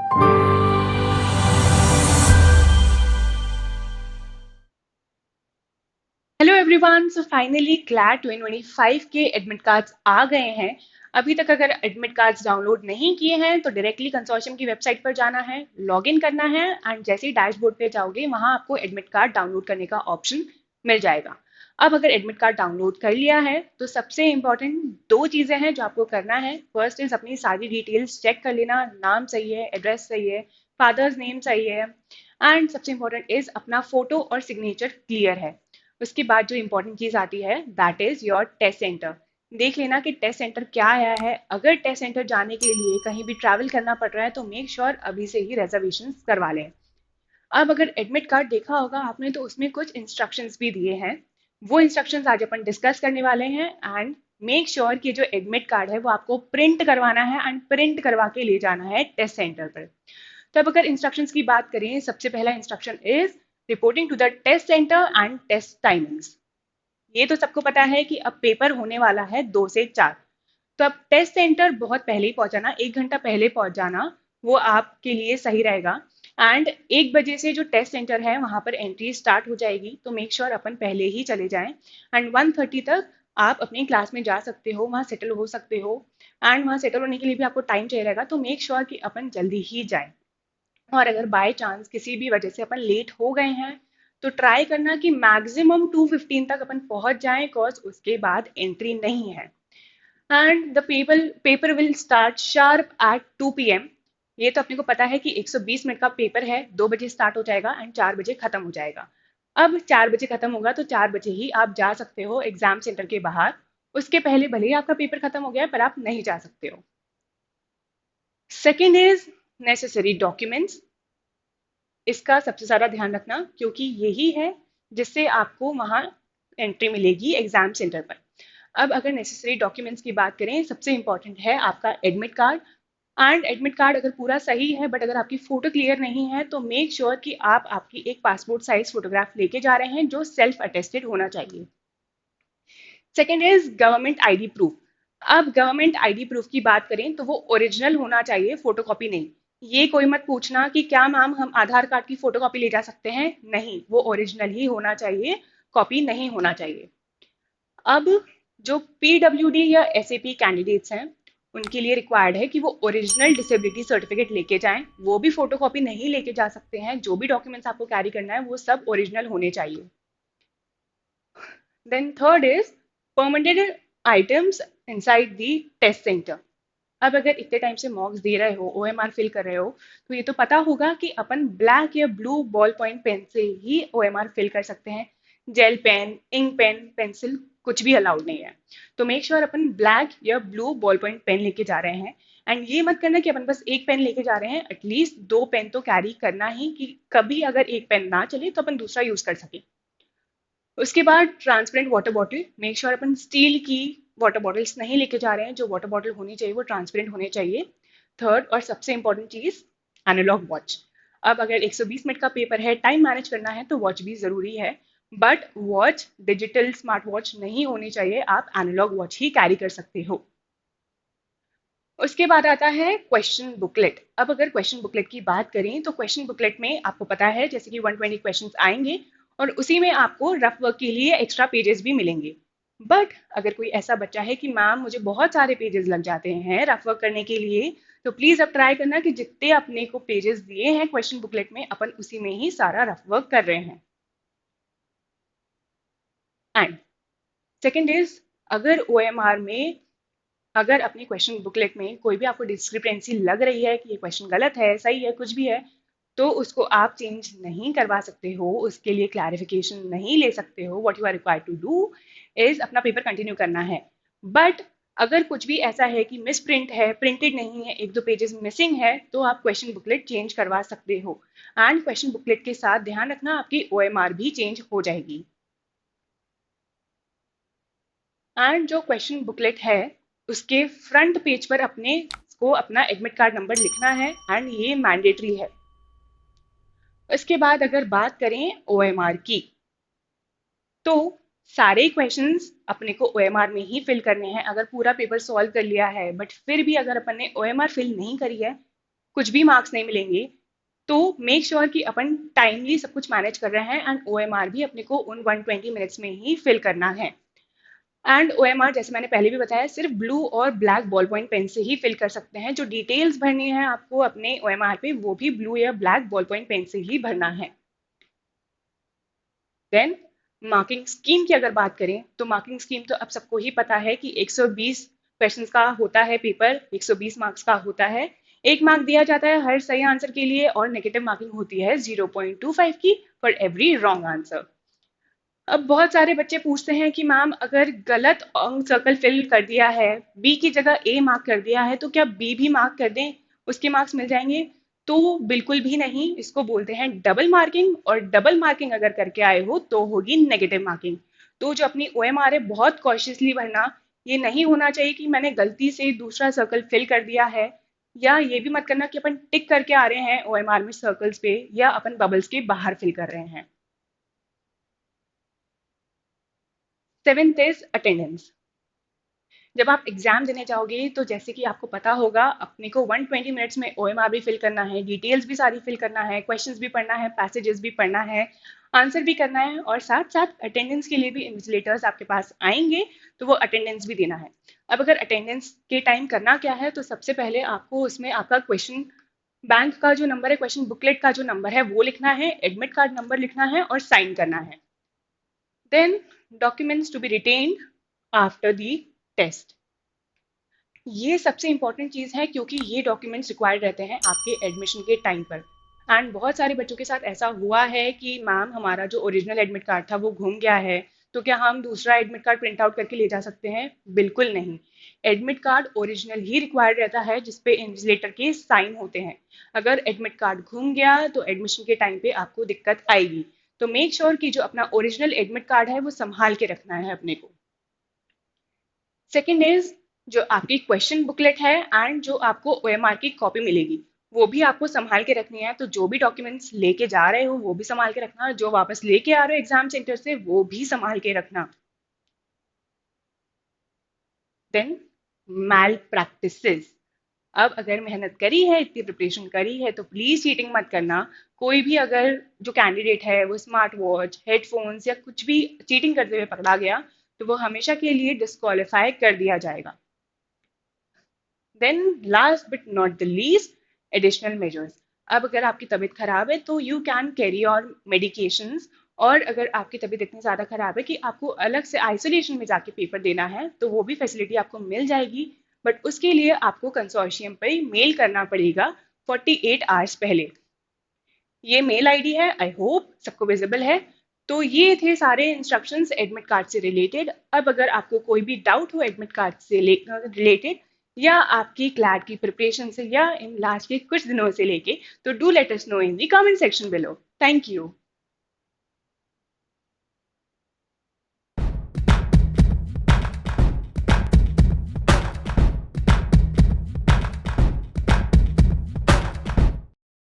Hello everyone, so finally CLAT 2025 के admit cards आ गए हैं। अभी तक अगर एडमिट कार्ड्स डाउनलोड नहीं किए हैं तो डायरेक्टली कंसोर्शियम की वेबसाइट पर जाना है, लॉगिन करना है एंड जैसे ही डैशबोर्ड पे जाओगे वहां आपको एडमिट कार्ड डाउनलोड करने का ऑप्शन मिल जाएगा। अब अगर एडमिट कार्ड डाउनलोड कर लिया है तो सबसे इंपॉर्टेंट दो चीजें हैं जो आपको करना है। फर्स्ट इज अपनी सारी डिटेल्स चेक कर लेना, नाम सही है, एड्रेस सही है, फादर्स नेम सही है एंड सबसे इंपॉर्टेंट इज अपना फोटो और सिग्नेचर क्लियर है। उसके बाद जो इंपॉर्टेंट चीज आती है that is your test centre. देख लेना कि टेस्ट सेंटर क्या आया है। अगर टेस्ट सेंटर जाने के लिए कहीं भी ट्रैवल करना पड़ रहा है तो मेक श्योर अभी से ही रिजर्वेशन करवा लें। अब अगर एडमिट कार्ड देखा होगा आपने तो उसमें कुछ इंस्ट्रक्शंस भी दिए हैं। वो इंस्ट्रक्शंस आज अपन डिस्कस करने वाले हैं एंड मेक श्योर कि जो एडमिट कार्ड है वो आपको प्रिंट करवाना है एंड प्रिंट करवा के ले जाना है टेस्ट सेंटर पर। तब अगर इंस्ट्रक्शंस की बात करें, सबसे पहला instruction is reporting to the test centre and test timings. ये तो सबको पता है कि अब पेपर होने वाला है 2 से 4। तो अब टेस्ट सेंटर बहुत पहले ही पहुंचाना, 1 घंटा पहले पहुंच जाना वो आपके लिए सही रहेगा। एंड 1 बजे से जो टेस्ट सेंटर है वहां पर एंट्री स्टार्ट हो जाएगी तो मेक श्योर अपन पहले ही चले जाएं एंड 1:30 तक आप अपनी क्लास में जा सकते हो, वहां सेटल हो सकते हो। एंड वहां सेटल होने के लिए भी आपको टाइम चाहिए रहेगा तो मेक श्योर कि अपन जल्दी ही जाएं। और अगर बाय चांस किसी भी वजह से अपन लेट हो गए हैं तो ट्राई करना कि मैक्सिमम 2:15 तक अपन पहुंच जाएं, बिकॉज उसके बाद एंट्री नहीं है। And the paper will start sharp eight 2 p.m। ये तो अपने को पता है कि 120 मिनट का पेपर है, 2 बजे स्टार्ट हो जाएगा एंड 4 बजे खत्म हो जाएगा। अब 4 बजे खत्म होगा तो 4 बजे ही आप जा सकते हो एग्जाम सेंटर के बाहर। उसके पहले भले ही आपका पेपर खत्म हो गया है पर आप नहीं जा सकते हो। Second is necessary documents. इसका सबसे ज़्यादा ध्यान रखना क्योंकि यही है जिससे आपको वहाँ एंट्री मिलेगी एग्जाम सेंटर पर। अब अगर नेसेसरी डॉक्यूमेंट्स की बात करें, सबसे इंपॉर्टेंट है आपका admit card. And admit card अगर पूरा सही है बट अगर आपकी फोटो क्लियर नहीं है तो मेक श्योर कि आप आपकी एक पासपोर्ट साइज फोटोग्राफ लेके जा रहे हैं जो सेल्फ अटेस्टेड होना चाहिए। Second is government ID proof. अब गवर्नमेंट आईडी प्रूफ की बात करें तो वो ओरिजिनल होना चाहिए, फोटोकॉपी नहीं। ये कोई मत पूछना कि क्या मैम हम आधार कार्ड की फोटोकॉपी ले जा सकते हैं, नहीं, वो ओरिजिनल ही होना चाहिए, कॉपी नहीं होना चाहिए। अब जो पीडब्ल्यूडी या एसएपी कैंडिडेट्स हैं उनके लिए रिक्वायर्ड है कि वो ओरिजिनल डिसेबिलिटी सर्टिफिकेट लेके जाएं, वो भी फोटोकॉपी नहीं लेके जा सकते हैं। जो भी डॉक्यूमेंट्स आपको कैरी करना है वो सब ओरिजिनल होने चाहिए। Then third is permitted items inside the test centre. अब अगर इतने टाइम से मॉक्स दे रहे हो, ओएमआर फिल कर रहे हो, तो ये तो पता होगा कि अपन ब्लैक या ब्लू बॉल पॉइंट पेन से ही ओएमआर फिल कर सकते हैं। Gel pen, ink pen, pencil कुछ भी अलाउड नहीं है। तो मेक श्योर अपन ब्लैक या ब्लू बॉल पॉइंट पेन लेके जा रहे हैं। एंड ये मत करना कि अपन बस एक पेन लेके जा रहे हैं, एटलीस्ट 2 पेन तो कैरी करना ही कि कभी अगर एक पेन ना चले तो अपन दूसरा यूज कर सके। उसके बाद transparent water bottle, make sure अपन स्टील की वाटर बॉटल्स नहीं लेके जा रहे हैं। जो वाटर बॉटल होनी चाहिए वो ट्रांसपेरेंट होने चाहिए। थर्ड और सबसे इंपॉर्टेंट चीज, एनालॉग वॉच। अब अगर 120 मिनट का पेपर है, टाइम मैनेज करना है तो वॉच भी जरूरी है। But watch digital smart watch नहीं होनी चाहिए, आप एनालॉग वॉच ही कैरी कर सकते हो। उसके बाद आता है क्वेश्चन बुकलेट। अब अगर क्वेश्चन बुकलेट की बात करें तो क्वेश्चन बुकलेट में आपको पता है जैसे कि 120 क्वेश्चंस आएंगे और उसी में आपको रफ वर्क के लिए एक्स्ट्रा पेजेस भी मिलेंगे। बट अगर कोई ऐसा बच्चा है कि मैम मुझे बहुत सारे पेजेस लग जाते हैं रफ वर्क करने के लिए, तो प्लीज अब ट्राई करना कि जितने अपने को पेजेस दिए हैं क्वेश्चन बुकलेट में अपन उसी में ही सारा रफ वर्क कर रहे हैं। एंड सेकेंड इज, अगर ओएमआर में अगर अपनी क्वेश्चन बुकलेट में कोई भी आपको डिस्क्रिपेंसी लग रही है कि ये क्वेश्चन गलत है, सही है, कुछ भी है, तो उसको आप चेंज नहीं करवा सकते हो, उसके लिए क्लैरिफिकेशन नहीं ले सकते हो। What you are required to do is अपना पेपर कंटिन्यू करना है। बट अगर कुछ भी ऐसा है कि मिस प्रिंट है, प्रिंटेड नहीं है, 1-2 पेजेस मिसिंग है, तो आप क्वेश्चन बुकलेट चेंज करवा सकते हो। एंड क्वेश्चन बुकलेट के साथ ध्यान रखना आपकी ओएमआर भी चेंज हो जाएगी। एंड जो क्वेश्चन बुकलेट है उसके फ्रंट पेज पर अपने को अपना एडमिट कार्ड नंबर लिखना है एंड ये मैंडेटरी है। इसके बाद अगर बात करें ओएमआर की, तो सारे क्वेश्चंस अपने को ओएमआर में ही फिल करने हैं। अगर पूरा पेपर सॉल्व कर लिया है बट फिर भी अगर अपन ने ओएमआर फिल नहीं करी है कुछ भी मार्क्स नहीं मिलेंगे। तो मेक श्योर कि अपन टाइमली सब कुछ मैनेज कर रहे हैं एंड ओएमआर भी अपने को उन 120 मिनट्स में ही फिल करना है। एंड ओएमआर जैसे मैंने पहले भी बताया सिर्फ ब्लू और ब्लैक बॉल पॉइंट पेन से ही फिल कर सकते हैं। जो डिटेल्स भरनी है आपको अपने ओएमआर पे वो भी ब्लू या ब्लैक बॉल पॉइंट पेन से ही भरना है। देन मार्किंग स्कीम की अगर बात करें तो मार्किंग स्कीम तो अब सबको ही पता है कि 120 क्वेश्चंस का होता है पेपर, 120 मार्क्स का होता है। एक मार्क दिया जाता है हर सही आंसर के लिए और नेगेटिव मार्किंग होती है 0.25 की फॉर एवरी रॉन्ग आंसर। अब बहुत सारे बच्चे पूछते हैं कि मैम अगर गलत सर्कल फिल कर दिया है, बी की जगह ए मार्क कर दिया है, तो क्या बी भी मार्क कर दें, उसके मार्क्स मिल जाएंगे? तो बिल्कुल भी नहीं, इसको बोलते हैं डबल मार्किंग। और डबल मार्किंग अगर करके आए हो तो होगी नेगेटिव मार्किंग। तो जो अपनी ओएमआर है बहुत कॉशियसली भरना। ये नहीं होना चाहिए कि मैंने गलती से दूसरा सर्कल फिल कर दिया है, या ये भी मत करना कि अपन टिक करके आ रहे हैं ओएमआर में सर्कल्स पे या अपन बबल्स के बाहर फिल कर रहे हैं। Seventh is attendance. जब आप एग्जाम देने जाओगे तो जैसे कि आपको पता होगा अपने को 120 मिनट्स में ओएमआर भी फिल करना है, डिटेल्स भी सारी फिल करना है, क्वेश्चंस भी पढ़ना है, पैसेजेस भी पढ़ना है, आंसर भी करना है, और साथ साथ अटेंडेंस के लिए भी इन्विजिलेटर्स आपके पास आएंगे तो वो अटेंडेंस भी देना है। अब अगर अटेंडेंस के टाइम करना क्या है तो सबसे पहले आपको उसमें आपका क्वेश्चन बैंक का जो नंबर है, क्वेश्चन बुकलेट का जो नंबर है वो लिखना है, एडमिट कार्ड नंबर लिखना है और साइन करना है। Then documents to be retained after the test. ये सबसे इंपॉर्टेंट चीज़ है क्योंकि ये डॉक्यूमेंट्स रिक्वायर्ड रहते हैं आपके एडमिशन के टाइम पर। एंड बहुत सारे बच्चों के साथ ऐसा हुआ है कि मैम हमारा जो ओरिजिनल एडमिट कार्ड था वो घूम गया है, तो क्या हम दूसरा एडमिट कार्ड प्रिंट आउट करके ले जा सकते हैं? बिल्कुल नहीं। एडमिट कार्ड ओरिजिनल ही रिक्वायर्ड रहता है जिसपे इन्विजिलेटर के साइन होते हैं। अगर एडमिट कार्ड घूम गया तो एडमिशन के टाइम पे आपको दिक्कत आएगी। तो मेक श्योर कि जो अपना ओरिजिनल एडमिट कार्ड है वो संभाल के रखना है अपने को। सेकेंड इज जो आपकी क्वेश्चन बुकलेट है एंड जो आपको ओएमआर की कॉपी मिलेगी वो भी आपको संभाल के रखनी है। तो जो भी डॉक्यूमेंट्स लेके जा रहे हो वो भी संभाल के रखना, जो वापस लेके आ रहे हो एग्जाम सेंटर से वो भी संभाल के रखना। देन मैल प्रैक्टिसेस। अब अगर मेहनत करी है, इतनी प्रिपरेशन करी है तो प्लीज चीटिंग मत करना। कोई भी अगर जो कैंडिडेट है वो स्मार्ट वॉच, हेडफोन्स या कुछ भी चीटिंग करते हुए पकड़ा गया तो वो हमेशा के लिए डिस्क्वालीफाई कर दिया जाएगा। Then last but not the least, additional measures. अब अगर आपकी तबीयत खराब है तो यू कैन कैरी और मेडिकेशंस। और अगर आपकी तबीयत इतनी ज़्यादा खराब है कि आपको अलग से आइसोलेशन में जाके पेपर देना है तो वो भी फैसिलिटी आपको मिल जाएगी। बट उसके लिए आपको कंसोर्शियम पे मेल करना पड़ेगा 48 आवर्स पहले। ये मेल आईडी है, आई होप सबको विजिबल है। तो ये थे सारे इंस्ट्रक्शंस एडमिट कार्ड से रिलेटेड। अब अगर आपको कोई भी डाउट हो एडमिट कार्ड से रिलेटेड या आपकी क्लैट की प्रिपरेशन से या इन लास्ट के कुछ दिनों से लेके, तो do let us know in the comment section below. Thank you.